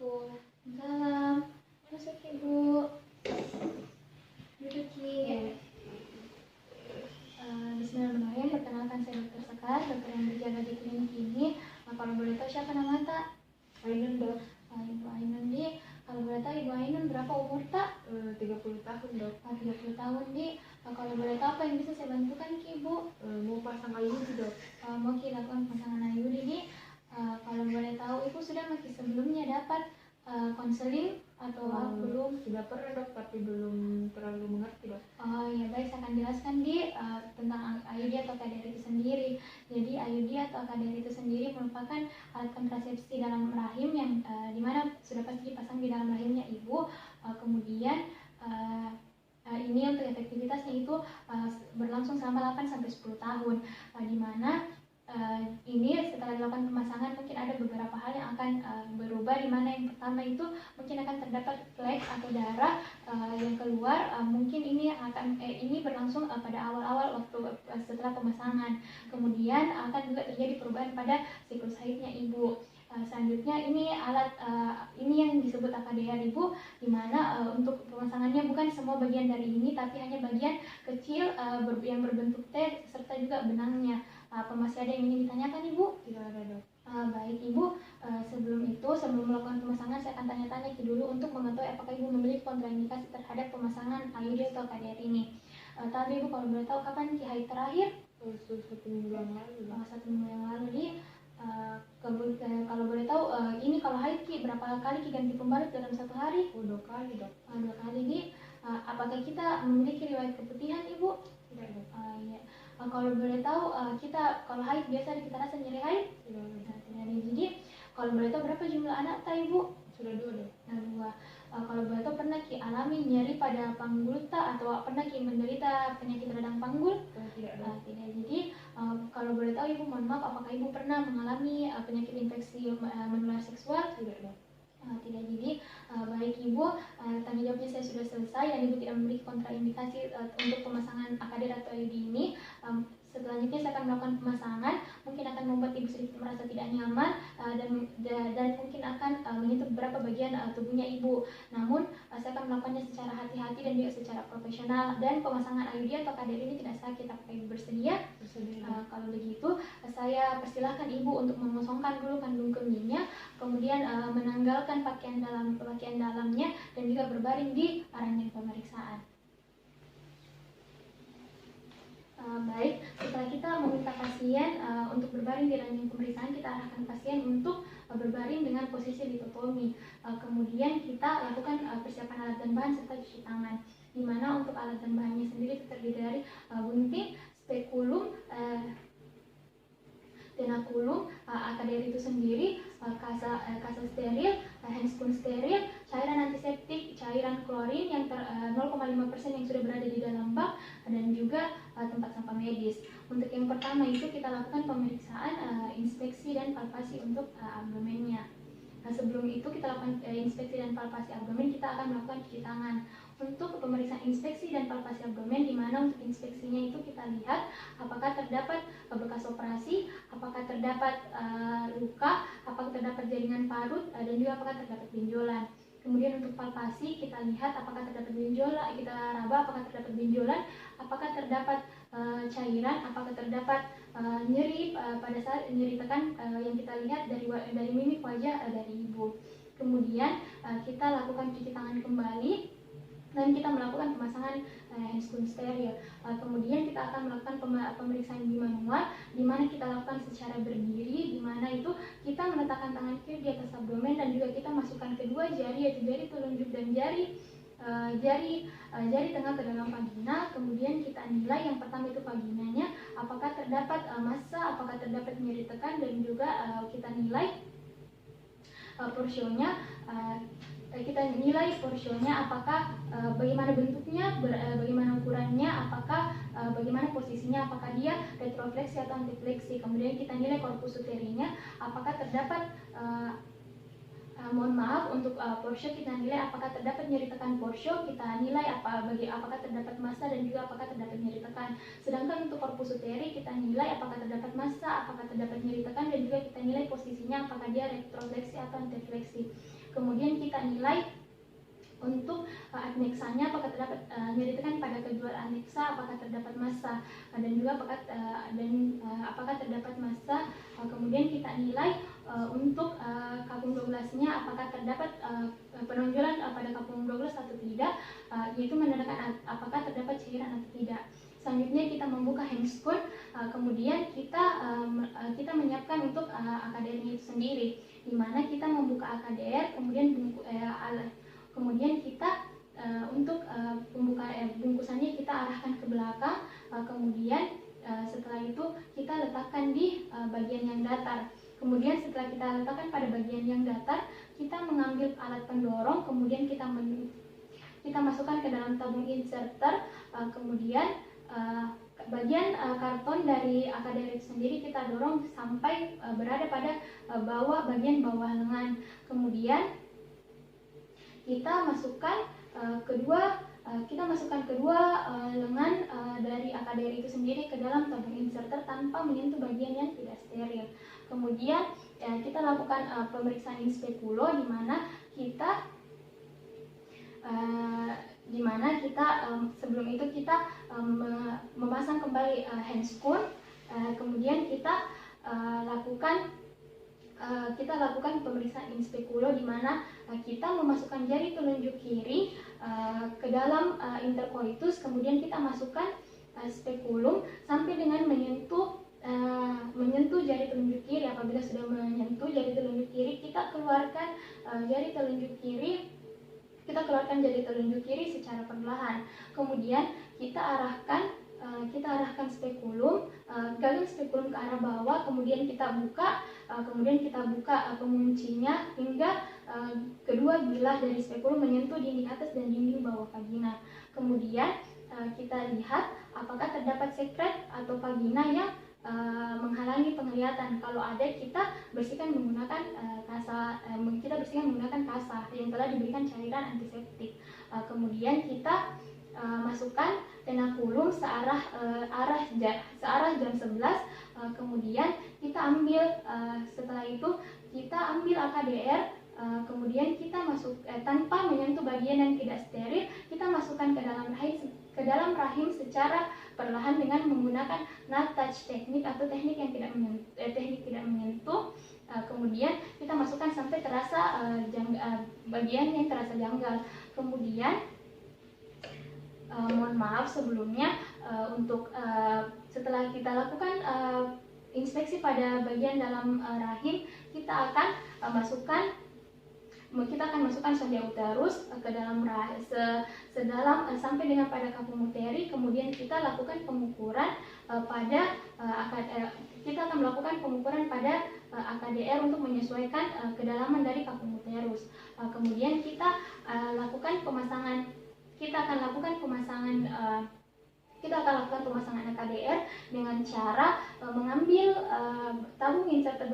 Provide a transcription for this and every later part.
Assalamualaikum. Salam. Masuk Ibu. Duduk Ki. Bismillahirrahmanirrahim. Perkenalkan saya Dr. Sekar, dokter yang berjaga di klinik ini. Kalau boleh tahu siapa nama tak? Ainun dok. Ibu Ainun di. Kalau boleh tahu Ibu Ainun berapa umur tak? 30 tahun dok. 30 tahun di. Kalau boleh tahu apa yang bisa saya bantukan Ki Ibu? Mau pasang IUD dok. Mau Ki lakukan pasangan IUD di. Kalau boleh tahu Ibu sudah Ki sebelumnya dapat konseling atau belum? Sudah pernah dok, tapi belum terlalu mengerti dok. Oh ya baik, saya akan jelaskan di tentang IUD atau KDR itu sendiri. Jadi IUD atau KDR itu sendiri merupakan alat kontrasepsi dalam rahim yang dimana sudah pasti dipasang di dalam rahimnya ibu. Kemudian ini untuk efektivitasnya itu berlangsung selama 8-10 tahun, dimana ini setelah dilakukan pemasangan mungkin ada beberapa hal yang akan berubah, di mana yang pertama itu mungkin akan terdapat flek atau darah yang keluar. Mungkin ini akan ini berlangsung pada awal-awal waktu setelah pemasangan. Kemudian akan juga terjadi perubahan pada siklus haidnya ibu. Selanjutnya ini alat ini yang disebut KDR ibu, dimana untuk pemasangannya bukan semua bagian dari ini, tapi hanya bagian kecil yang berbentuk T serta juga benangnya. Masih ada yang ingin ditanyakan ibu? Tidak ada dok. Baik ibu, sebelum melakukan pemasangan saya akan tanya-tanya dulu untuk mengetahui apakah ibu memiliki kontraindikasi terhadap pemasangan IUD atau KDR ini. Tapi ibu kalau boleh tahu kapan Ki haid terakhir? 1 minggu yang lalu dok. 1 minggu yang lalu di. Kalau boleh tahu ini kalau haid Ki berapa kali Ki ganti pembalut dalam 1 hari? 2 kali dok. 2 kali di. Apakah kita memiliki riwayat keputihan ibu? Tidak dok. Iya. Kalau boleh tahu kita kalau haid biasa kita rasa nyeri haid? Tidak dok. Tidak ada. Jadi kalau boleh tahu berapa jumlah anak tak ibu? Sudah 2 dok. 2. Kalau boleh tahu pernah Ki alami nyeri pada panggul tak, atau pernah Ki menderita penyakit radang panggul? Tidak dok. Tidak. Jadi kalau boleh tahu ibu, mohon maaf, apakah ibu pernah mengalami penyakit infeksi menular seksual? Tidak dok. Tidak. Jadi baik ibu, tanya jawabnya saya sudah selesai dan ibu tidak memiliki kontraindikasi untuk pemasangan KDR atau IUD ini. Selanjutnya saya akan melakukan pemasangan, mungkin akan membuat ibu sedikit merasa tidak nyaman dan mungkin akan menyentuh beberapa bagian tubuhnya ibu. Namun saya akan melakukannya secara hati-hati dan juga secara profesional, dan pemasangan IUD atau KDR ini tidak sakit. Apakah ibu bersedia? Bersedia. Kalau begitu saya persilahkan ibu untuk mengosongkan dulu kandung kemihnya, kemudian menanggalkan pakaian dalamnya dan juga berbaring di ranjang pemeriksaan. Baik, setelah kita meminta pasien untuk berbaring di ranjang pemeriksaan, kita arahkan pasien untuk berbaring dengan posisi litotomi. Kemudian kita lakukan persiapan alat dan bahan serta cuci tangan, di mana untuk alat dan bahannya sendiri terdiri dari gunting, spekulum, tenakulum, KDR itu sendiri, kasa steril, handspoon steril, cairan antiseptik, cairan klorin yang 0,5% yang sudah berada di dalam bak, dan juga tempat sampah medis. Untuk yang pertama itu kita lakukan pemeriksaan inspeksi dan palpasi untuk abdomennya. Sebelum itu kita lakukan inspeksi dan palpasi abdomen, kita akan melakukan cuci tangan. Untuk pemeriksaan inspeksi dan palpasi abdomen, di mana untuk inspeksinya itu kita lihat apakah terdapat bekas operasi, apakah terdapat luka, apakah terdapat jaringan parut, dan juga apakah terdapat benjolan. Kemudian untuk palpasi kita lihat apakah terdapat benjolan, kita raba apakah terdapat benjolan, apakah terdapat cairan, apakah terdapat nyeri pada saat nyeri tekan yang kita lihat dari mimik wajah dari ibu. Kemudian kita lakukan cuci tangan kembali dan kita melakukan pemasangan handspoon steril. Kemudian kita akan melakukan pemeriksaan di manual, di mana kita lakukan secara berdiri, di mana itu kita meletakkan tangan kiri di atas abdomen dan juga kita masukkan kedua jari, yaitu jari telunjuk dan jari tengah ke dalam vagina. Kemudian kita nilai yang pertama itu vaginanya, apakah terdapat massa, apakah terdapat nyeri tekan, dan juga kita nilai porsionya. Kita nilai porsionya, apakah bagaimana bentuknya, bagaimana ukurannya, apakah bagaimana posisinya, apakah dia retrofleksi atau antifleksi. Kemudian kita nilai korpus uterinya, apakah terdapat mohon maaf, untuk porsio kita nilai apakah terdapat nyeri tekan porsio, kita nilai apakah terdapat massa dan juga apakah terdapat nyeri tekan. Sedangkan untuk korpus uteri kita nilai apakah terdapat massa, apakah terdapat nyeri tekan, dan juga kita nilai posisinya apakah dia retrofleksi atau antifleksi. Kemudian kita nilai untuk aneksanya apakah terdapat menyertakan pada kedua aneksa apakah terdapat massa dan juga apakah terdapat massa. Kemudian kita nilai untuk kapung 12-nya apakah terdapat penonjolan pada kapung 12 atau tidak, yaitu menandakan apakah terdapat cairan atau tidak. Selanjutnya kita membuka Hengskun, kemudian kita menyiapkan untuk AKDR-nya itu sendiri, di mana kita membuka AKDR, kemudian kita untuk bungkusannya kita arahkan ke belakang, kemudian setelah itu kita letakkan di bagian yang datar. Kemudian setelah kita letakkan pada bagian yang datar, kita mengambil alat pendorong, kemudian kita masukkan ke dalam tabung inserter, kemudian bagian karton dari AKDR itu sendiri kita dorong sampai berada pada bagian bawah lengan. Kemudian kita masukkan kedua lengan dari AKDR itu sendiri ke dalam tabung inserter tanpa menyentuh bagian yang tidak steril. Kemudian kita lakukan pemeriksaan in speculo, di mana kita sebelum itu kita memasang kembali Hengskun, kemudian kita lakukan pemeriksaan in speculo, di mana kita memasukkan jari telunjuk kiri ke dalam intercoitus, kemudian kita masukkan spekulum sampai dengan menyentuh jari telunjuk kiri. Apabila sudah menyentuh jari telunjuk kiri, kita keluarkan jari telunjuk kiri secara perlahan. Kemudian kita arahkan spekulum, gagang spekulum ke arah bawah, kemudian kita buka penguncinya hingga kedua bilah dari spekulum menyentuh dinding atas dan dinding bawah vagina. Kemudian kita lihat apakah terdapat sekret atau vagina yang menghalangi penglihatan. Kalau ada, kita bersihkan menggunakan kasa yang telah diberikan cairan antiseptik. Kemudian kita masukkan tenakulum searah jam 11. Kemudian kita ambil setelah itu kita ambil AKDR, kemudian kita tanpa menyentuh bagian yang tidak steril, kita masukkan ke dalam rahim secara perlahan dengan menggunakan not touch teknik atau teknik tidak menyentuh. Kemudian kita masukkan sampai terasa bagian yang terasa janggal. Kemudian mohon maaf sebelumnya, setelah kita lakukan inspeksi pada bagian dalam rahim, kita akan masukkan sonde uterus ke dalam sedalam sampai dengan pada kapung uteri. Kemudian kita lakukan pengukuran pada AKDR untuk menyesuaikan kedalaman dari kapung uterus. Kemudian kita akan lakukan pemasangan AKDR dengan cara mengambil tabung inserter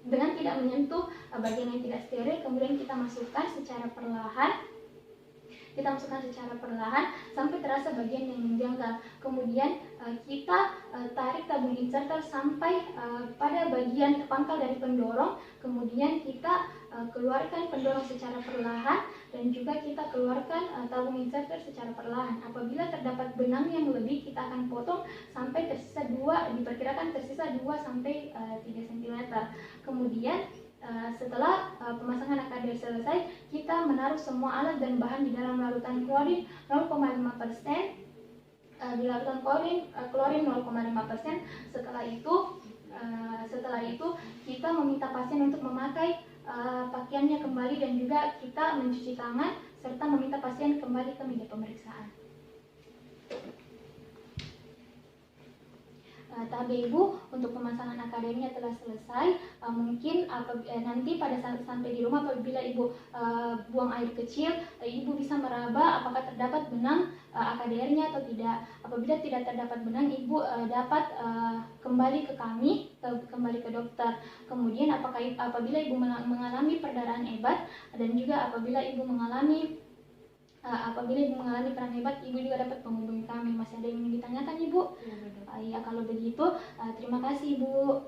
dengan tidak menyentuh bagian yang tidak steril. Kemudian kita masukkan secara perlahan sampai terasa bagian yang menjanggal. Kemudian kita tarik tabung inserter sampai pada bagian pangkal dari pendorong. Kemudian kita keluarkan pendorong secara perlahan dan juga kita keluarkan tabung inserter secara perlahan. Apabila terdapat benang yang lebih, kita akan potong sampai diperkirakan tersisa 2 sampai 3 cm. Kemudian setelah pemasangan AKDR selesai, kita menaruh semua alat dan bahan di dalam larutan klorin 0,5%. Di larutan klorin 0,5%. Setelah itu kita meminta pasien untuk memakai pakaiannya kembali dan juga kita mencuci tangan serta meminta pasien kembali ke meja pemeriksaan. Tahap Ibu untuk pemasangan AKDR-nya telah selesai. Mungkin nanti pada saat sampai di rumah, apabila Ibu buang air kecil, Ibu bisa meraba apakah terdapat benang AKDR-nya atau tidak. Apabila tidak terdapat benang, Ibu dapat kembali ke kami, kembali ke dokter. Kemudian apabila Ibu mengalami perdarahan hebat dan juga apabila Ibu mengalami perang hebat, Ibu juga dapat menghubungi kami. Masih ada yang ingin ditanyakan, Ibu? Ya, kalau begitu, terima kasih, Ibu.